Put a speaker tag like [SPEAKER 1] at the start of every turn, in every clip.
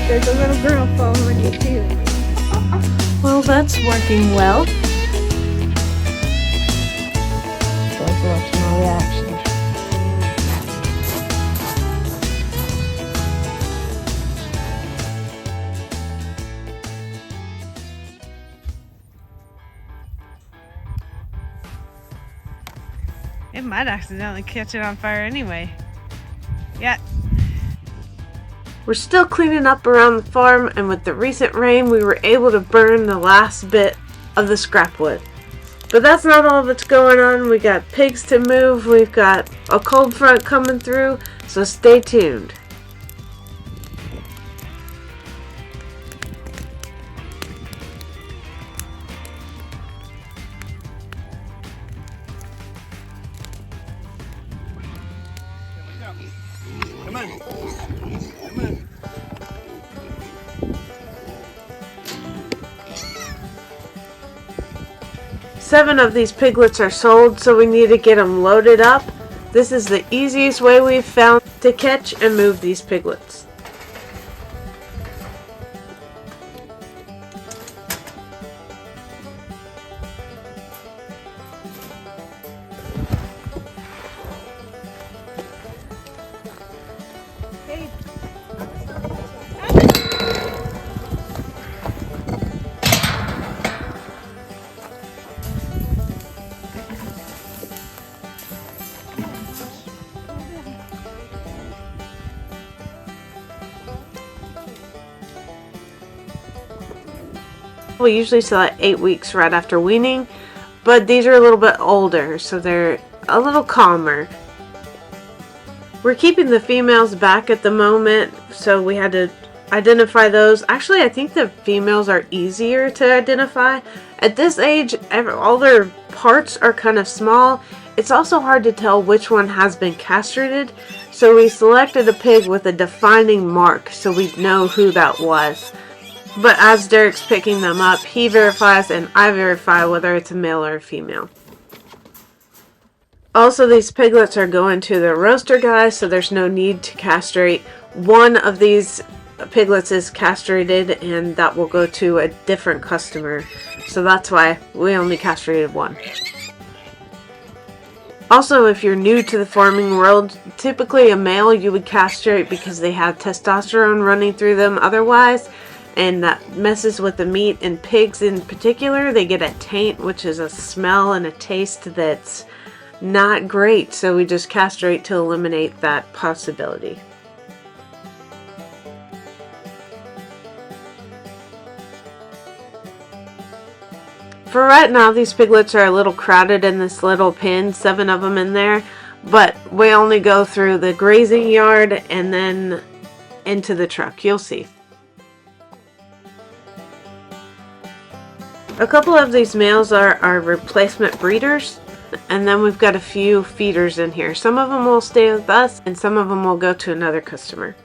[SPEAKER 1] There's a little girl following you too.
[SPEAKER 2] Well, that's working well.
[SPEAKER 1] So I was watching all the action.
[SPEAKER 3] It might accidentally catch it on fire anyway. Yeah.
[SPEAKER 2] We're still cleaning up around the farm, and with the recent rain, we were able to burn the last bit of the scrap wood. But that's not all that's going on. We got pigs to move, we've got a cold front coming through, so stay tuned.
[SPEAKER 4] Come on. Come on.
[SPEAKER 2] 7 of these piglets are sold, so we need to get them loaded up. This is the easiest way we've found to catch and move these piglets. We usually sell at 8 weeks right after weaning, but these are a little bit older, so they're a little calmer. We're keeping the females back at the moment, so we had to identify those. Actually, I think the females are easier to identify. At this age, all their parts are kind of small. It's also hard to tell which one has been castrated, so we selected a pig with a defining mark so we'd know who that was. But as Derek's picking them up, he verifies and I verify whether it's a male or a female. Also, these piglets are going to the roaster guy, so there's no need to castrate. One of these piglets is castrated, and that will go to a different customer. So that's why we only castrated one. Also, if you're new to the farming world, typically a male you would castrate because they have testosterone running through them otherwise. And that messes with the meat. And pigs in particular, they get a taint, which is a smell and a taste that's not great. So we just castrate to eliminate that possibility. For right now, these piglets are a little crowded in this little pen, 7 of them in there. But we only go through the grazing yard and then into the truck. You'll see. A couple of these males are our replacement breeders, and then we've got a few feeders in here. Some of them will stay with us, and some of them will go to another customer.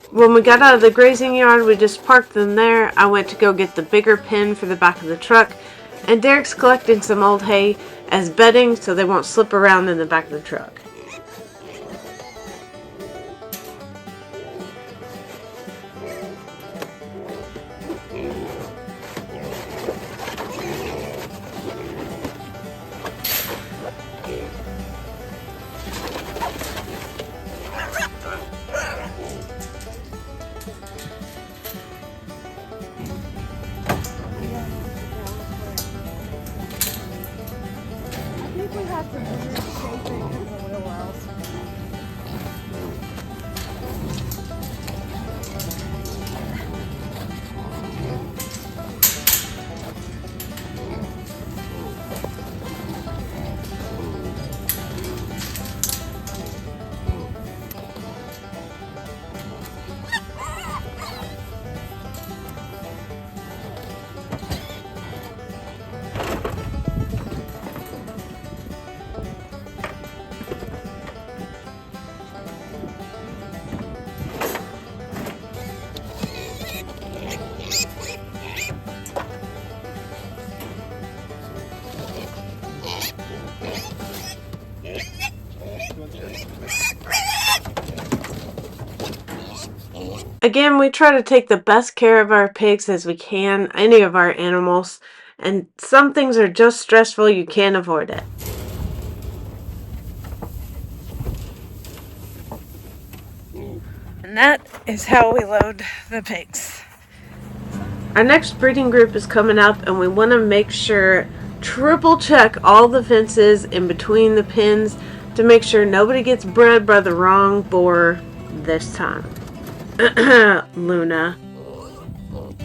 [SPEAKER 2] When we got out of the grazing yard, we just parked them there. I went to go get the bigger pen for the back of the truck, and Derek's collecting some old hay as bedding so they won't slip around in the back of the truck. Again, we try to take the best care of our pigs as we can, any of our animals, and some things are just stressful, you can't avoid it.
[SPEAKER 3] And that is how we load the pigs.
[SPEAKER 2] Our next breeding group is coming up, and we want to make sure, triple check all the fences in between the pens to make sure nobody gets bred by the wrong boar this time. Luna.
[SPEAKER 3] Of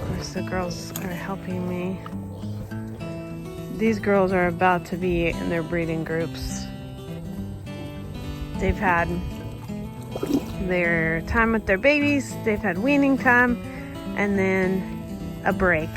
[SPEAKER 3] course, the girls are helping me. These girls are about to be in their breeding groups. They've had their time with their babies, they've had weaning time, and then a break.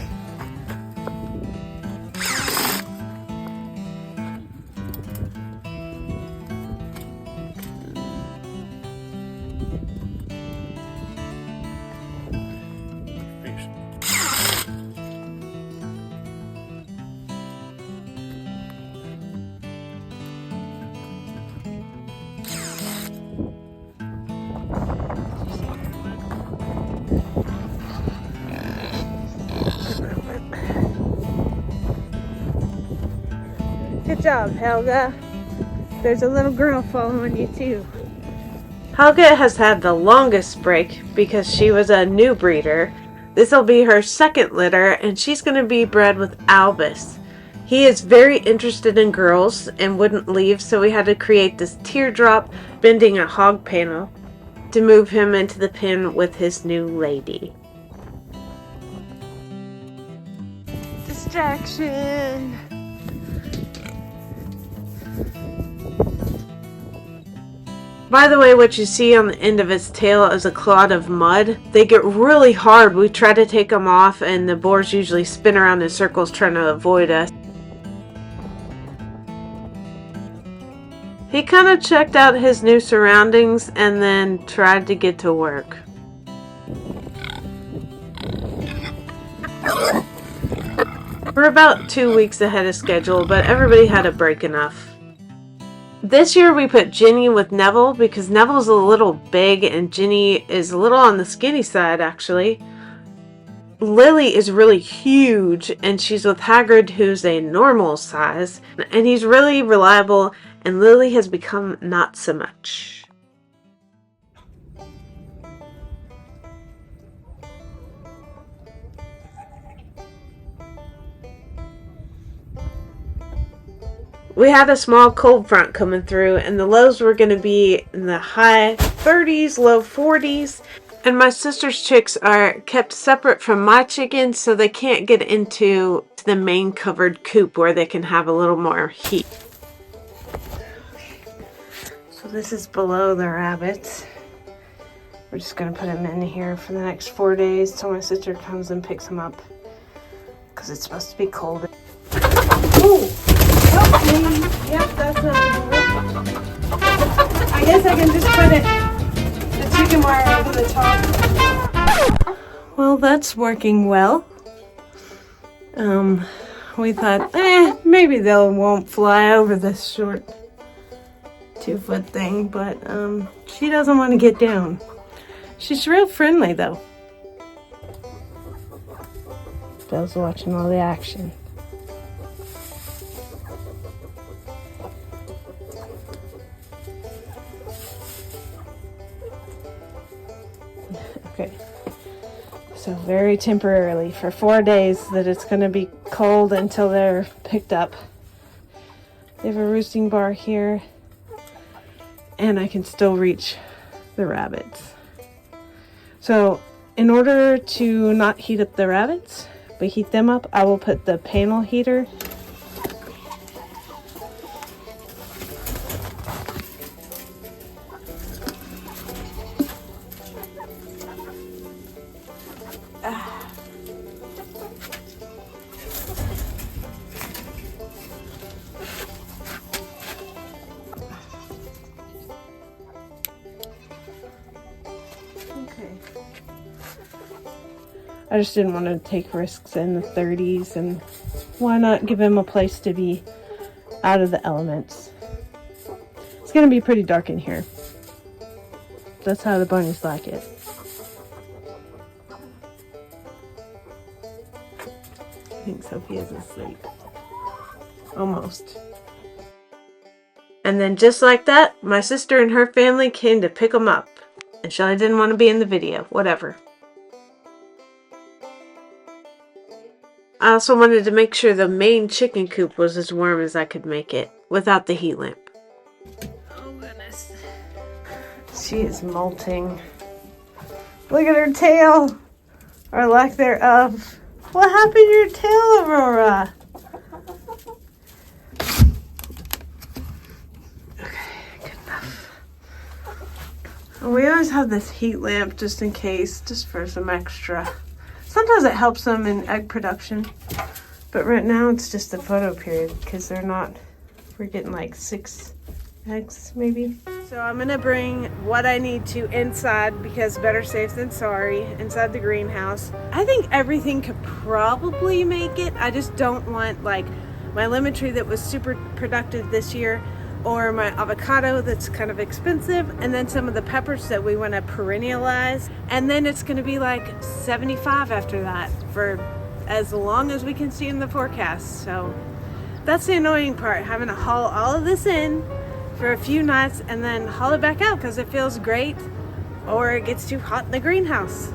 [SPEAKER 1] Good job, Helga. There's a little girl following you too.
[SPEAKER 2] Helga has had the longest break because she was a new breeder. This will be her second litter, and she's going to be bred with Albus. He is very interested in girls and wouldn't leave, so we had to create this teardrop bending a hog panel to move him into the pen with his new lady.
[SPEAKER 3] Distraction.
[SPEAKER 2] By the way, what you see on the end of its tail is a clod of mud. They get really hard. We try to take them off, and the boars usually spin around in circles trying to avoid us. He kind of checked out his new surroundings and then tried to get to work. We're about 2 weeks ahead of schedule, but everybody had a break enough. This year we put Ginny with Neville because Neville's a little big and Ginny is a little on the skinny side actually. Lily is really huge and she's with Hagrid, who's a normal size, and he's really reliable, and Lily has become not so much. We had a small cold front coming through, and the lows were going to be in the high 30s, low 40s. And my sister's chicks are kept separate from my chickens, so they can't get into the main covered coop where they can have a little more heat. So this is below the rabbits. We're just going to put them in here for the next 4 days till my sister comes and picks them up, because it's supposed to be cold. Ooh. Yep, that's not gonna work. I guess I can just put the chicken wire over the top. Well, that's working well. We thought, maybe they won't fly over this short 2-foot thing, but she doesn't want to get down. She's real friendly though. Bill's watching all the action. Okay, so very temporarily for 4 days that it's going to be cold until they're picked up. They have a roosting bar here, and I can still reach the rabbits. So in order to not heat up the rabbits, but heat them up, I will put the panel heater I just didn't want to take risks in the 30s, and why not give him a place to be out of the elements. It's going to be pretty dark in here.
[SPEAKER 3] That's how the bunnies like it. I think Sophia's asleep. Almost.
[SPEAKER 2] And then just like that, my sister and her family came to pick them up. And Shelly didn't want to be in the video. Whatever. I also wanted to make sure the main chicken coop was as warm as I could make it without the heat lamp.
[SPEAKER 3] Oh goodness. She is molting. Look at her tail! Or lack thereof. What happened to your tail, Aurora? We always have this heat lamp just in case, just for some extra. Sometimes it helps them in egg production, but right now it's just a photo period because we're getting like 6 eggs maybe.
[SPEAKER 1] So I'm gonna bring what I need to inside because better safe than sorry, inside the greenhouse. I think everything could probably make it. I just don't want like my lemon tree that was super productive this year, or my avocado that's kind of expensive, and then some of the peppers that we want to perennialize. And then it's going to be like 75 after that for as long as we can see in the forecast. So that's the annoying part, having to haul all of this in for a few nights and then haul it back out because it feels great or it gets too hot in the greenhouse.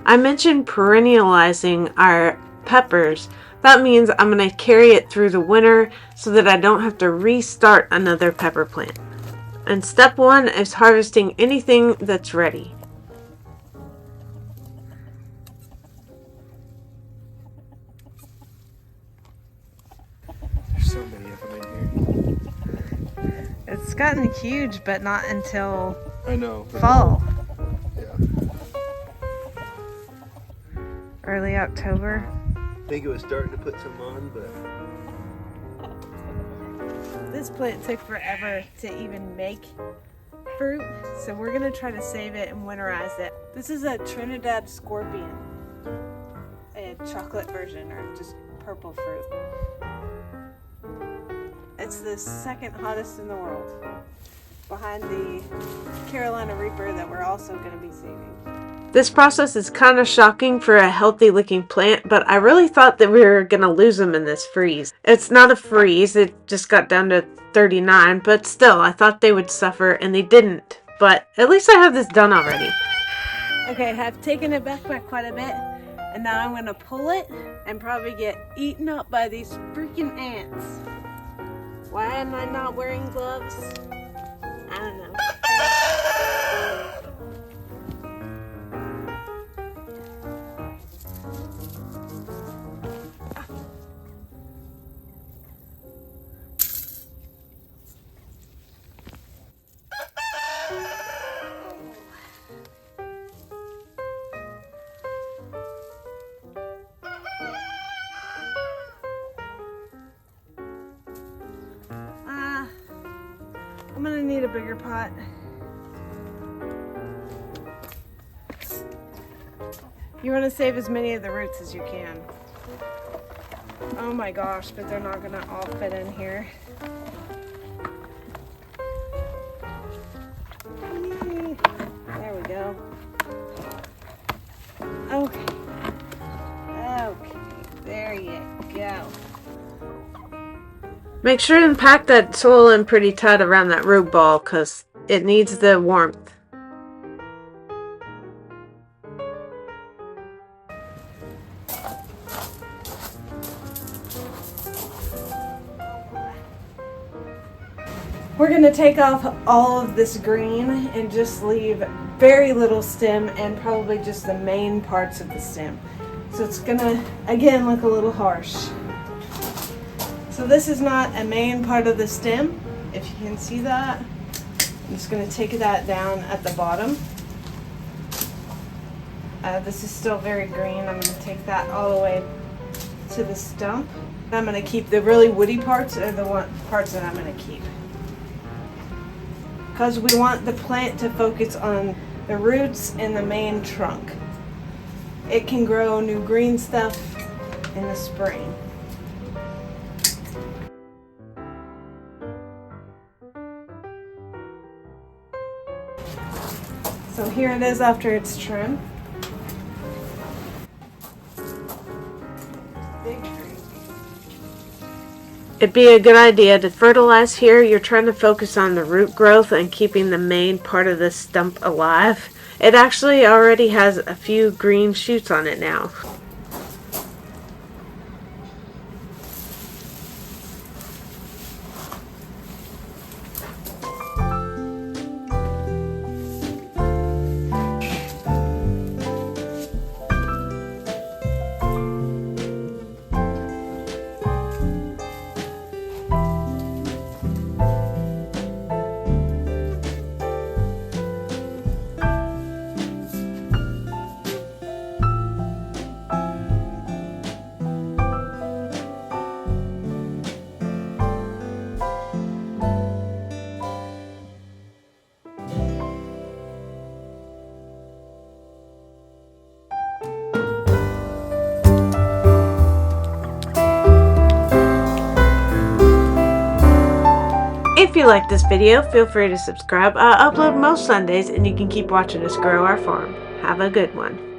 [SPEAKER 2] I mentioned perennializing our peppers. That means I'm going to carry it through the winter so that I don't have to restart another pepper plant. And step 1 is harvesting anything that's ready.
[SPEAKER 4] There's so many of them in here.
[SPEAKER 3] It's gotten huge, but not until
[SPEAKER 4] I know.
[SPEAKER 3] fall.
[SPEAKER 4] Yeah.
[SPEAKER 3] Early October.
[SPEAKER 4] I think it was starting to put some on, but
[SPEAKER 1] This plant took forever to even make fruit, so we're gonna try to save it and winterize it. This is a Trinidad scorpion, a chocolate version, or just purple fruit. It's the second hottest in the world, behind the Carolina Reaper that we're also gonna be saving.
[SPEAKER 2] This process is kind of shocking for a healthy looking plant, but I really thought that we were going to lose them in this freeze. It's not a freeze, it just got down to 39, but still, I thought they would suffer and they didn't. But at least I have this done already.
[SPEAKER 1] Okay, I've taken it back by quite a bit, and now I'm gonna pull it and probably get eaten up by these freaking ants. Why am I not wearing gloves? I don't know. I'm gonna need a bigger pot. You want to save as many of the roots as you can. Oh my gosh, but they're not gonna all fit in here. There we go. Okay. Okay, there you go.
[SPEAKER 2] Make sure and pack that soil in pretty tight around that root ball because it needs the warmth.
[SPEAKER 1] We're going to take off all of this green and just leave very little stem and probably just the main parts of the stem. So it's going to, again, look a little harsh. So this is not a main part of the stem, if you can see that. I'm just going to take that down at the bottom. This is still very green. I'm going to take that all the way to the stump. I'm going to keep the really woody parts are the parts that I'm going to keep. Because we want the plant to focus on the roots and the main trunk. It can grow new green stuff in the spring. So here it is after it's trimmed. Big tree.
[SPEAKER 2] It'd be a good idea to fertilize here. You're trying to focus on the root growth and keeping the main part of the stump alive. It actually already has a few green shoots on it now. If you like this video, feel free to subscribe. I upload most Sundays and you can keep watching us grow our farm. Have a good one.